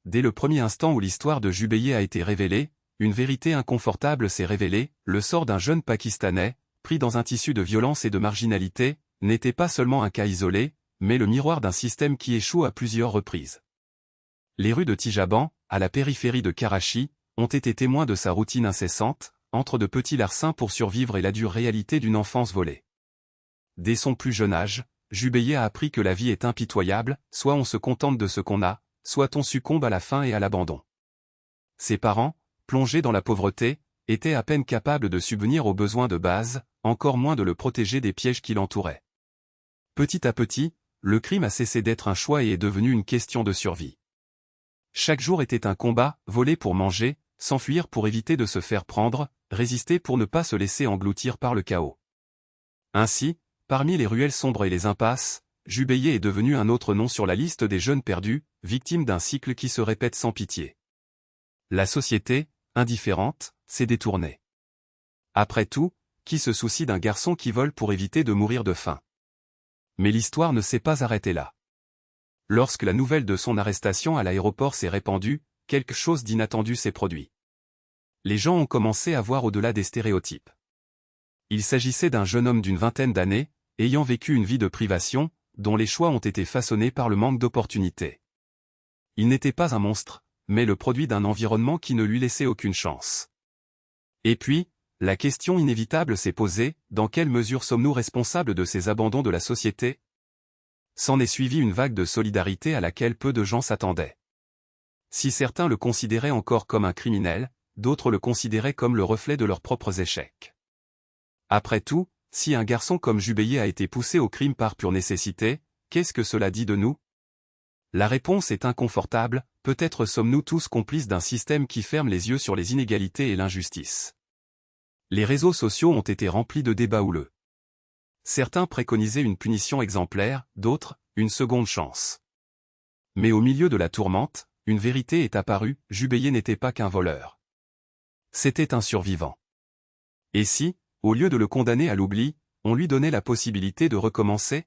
dès le premier instant où l'histoire de Jubeyyeh a été révélée, une vérité inconfortable s'est révélée, le sort d'un jeune Pakistanais, pris dans un tissu de violence et de marginalité, n'était pas seulement un cas isolé, mais le miroir d'un système qui échoue à plusieurs reprises. Les rues de Tijaban, à la périphérie de Karachi, ont été témoins de sa routine incessante, entre de petits larcins pour survivre et la dure réalité d'une enfance volée. Dès son plus jeune âge, Jubeyyeh a appris que la vie est impitoyable, soit on se contente de ce qu'on a, soit on succombe à la faim et à l'abandon. Ses parents, plongés dans la pauvreté, étaient à peine capables de subvenir aux besoins de base, encore moins de le protéger des pièges qui l'entouraient. Petit à petit, le crime a cessé d'être un choix et est devenu une question de survie. Chaque jour était un combat, voler pour manger, s'enfuir pour éviter de se faire prendre, résister pour ne pas se laisser engloutir par le chaos. Ainsi, parmi les ruelles sombres et les impasses, Jubeyyeh est devenu un autre nom sur la liste des jeunes perdus, victimes d'un cycle qui se répète sans pitié. La société, indifférente, s'est détournée. Après tout, qui se soucie d'un garçon qui vole pour éviter de mourir de faim? Mais l'histoire ne s'est pas arrêtée là. Lorsque la nouvelle de son arrestation à l'aéroport s'est répandue, quelque chose d'inattendu s'est produit. Les gens ont commencé à voir au-delà des stéréotypes. Il s'agissait d'un jeune homme d'une vingtaine d'années, ayant vécu une vie de privation, dont les choix ont été façonnés par le manque d'opportunités. Il n'était pas un monstre, mais le produit d'un environnement qui ne lui laissait aucune chance. Et puis, la question inévitable s'est posée, dans quelle mesure sommes-nous responsables de ces abandons de la société? S'en est suivi une vague de solidarité à laquelle peu de gens s'attendaient. Si certains le considéraient encore comme un criminel, d'autres le considéraient comme le reflet de leurs propres échecs. Après tout, si un garçon comme Jubeyyeh a été poussé au crime par pure nécessité, qu'est-ce que cela dit de nous? La réponse est inconfortable, peut-être sommes-nous tous complices d'un système qui ferme les yeux sur les inégalités et l'injustice. Les réseaux sociaux ont été remplis de débats houleux. Certains préconisaient une punition exemplaire, d'autres, une seconde chance. Mais au milieu de la tourmente, une vérité est apparue, Jubeyyeh n'était pas qu'un voleur. C'était un survivant. Et si, au lieu de le condamner à l'oubli, on lui donnait la possibilité de recommencer?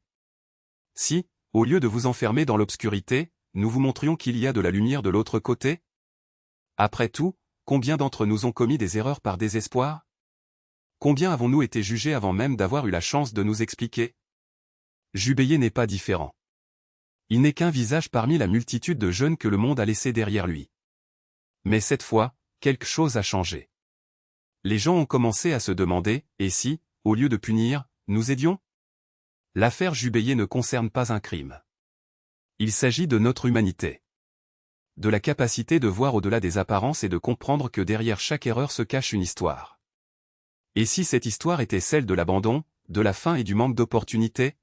Si, au lieu de vous enfermer dans l'obscurité, nous vous montrions qu'il y a de la lumière de l'autre côté? Après tout, combien d'entre nous ont commis des erreurs par désespoir? Combien avons-nous été jugés avant même d'avoir eu la chance de nous expliquer? Jubeyyeh n'est pas différent. Il n'est qu'un visage parmi la multitude de jeunes que le monde a laissés derrière lui. Mais cette fois, quelque chose a changé. Les gens ont commencé à se demander, et si, au lieu de punir, nous aidions? L'affaire Jubeyyeh ne concerne pas un crime. Il s'agit de notre humanité. De la capacité de voir au-delà des apparences et de comprendre que derrière chaque erreur se cache une histoire. Et si cette histoire était celle de l'abandon, de la faim et du manque d'opportunités?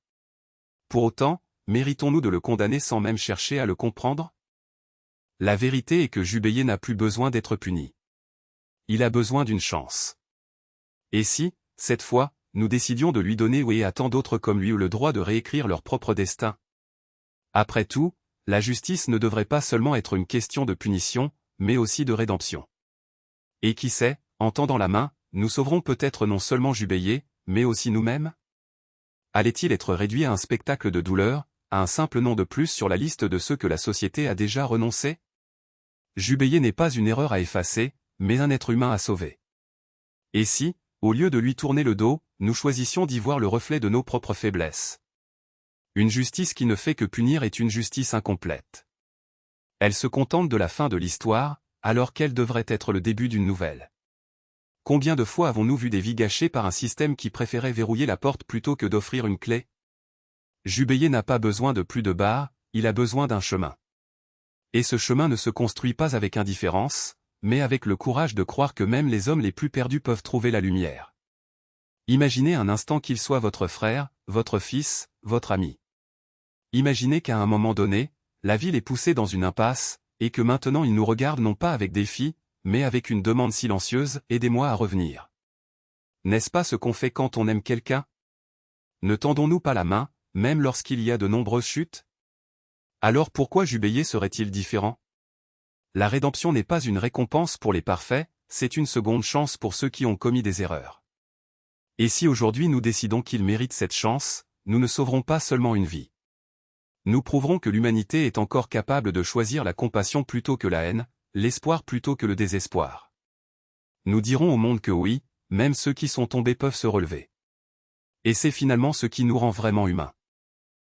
Pour autant, méritons-nous de le condamner sans même chercher à le comprendre? La vérité est que Jubeyyeh n'a plus besoin d'être puni. Il a besoin d'une chance. Et si, cette fois, nous décidions de lui donner et à tant d'autres comme lui le droit de réécrire leur propre destin? Après tout, la justice ne devrait pas seulement être une question de punition, mais aussi de rédemption. Et qui sait, en tendant la main, nous sauverons peut-être non seulement Jubeyyeh, mais aussi nous-mêmes? Allait-il être réduit à un spectacle de douleur, à un simple nom de plus sur la liste de ceux que la société a déjà renoncé? Jubeyyeh n'est pas une erreur à effacer, mais un être humain à sauver. Et si, au lieu de lui tourner le dos, nous choisissions d'y voir le reflet de nos propres faiblesses? Une justice qui ne fait que punir est une justice incomplète. Elle se contente de la fin de l'histoire, alors qu'elle devrait être le début d'une nouvelle. Combien de fois avons-nous vu des vies gâchées par un système qui préférait verrouiller la porte plutôt que d'offrir une clé? Jubeyyeh n'a pas besoin de plus de barres, il a besoin d'un chemin. Et ce chemin ne se construit pas avec indifférence, mais avec le courage de croire que même les hommes les plus perdus peuvent trouver la lumière. Imaginez un instant qu'il soit votre frère, votre fils, votre ami. Imaginez qu'à un moment donné, la vie l'ait poussé dans une impasse, et que maintenant il nous regarde non pas avec défi, mais avec une demande silencieuse, aidez-moi à revenir. N'est-ce pas ce qu'on fait quand on aime quelqu'un? Ne tendons-nous pas la main, même lorsqu'il y a de nombreuses chutes? Alors pourquoi Jubeyyeh serait-il différent? La rédemption n'est pas une récompense pour les parfaits, c'est une seconde chance pour ceux qui ont commis des erreurs. Et si aujourd'hui nous décidons qu'il mérite cette chance, nous ne sauverons pas seulement une vie. Nous prouverons que l'humanité est encore capable de choisir la compassion plutôt que la haine, l'espoir plutôt que le désespoir. Nous dirons au monde que oui, même ceux qui sont tombés peuvent se relever. Et c'est finalement ce qui nous rend vraiment humains.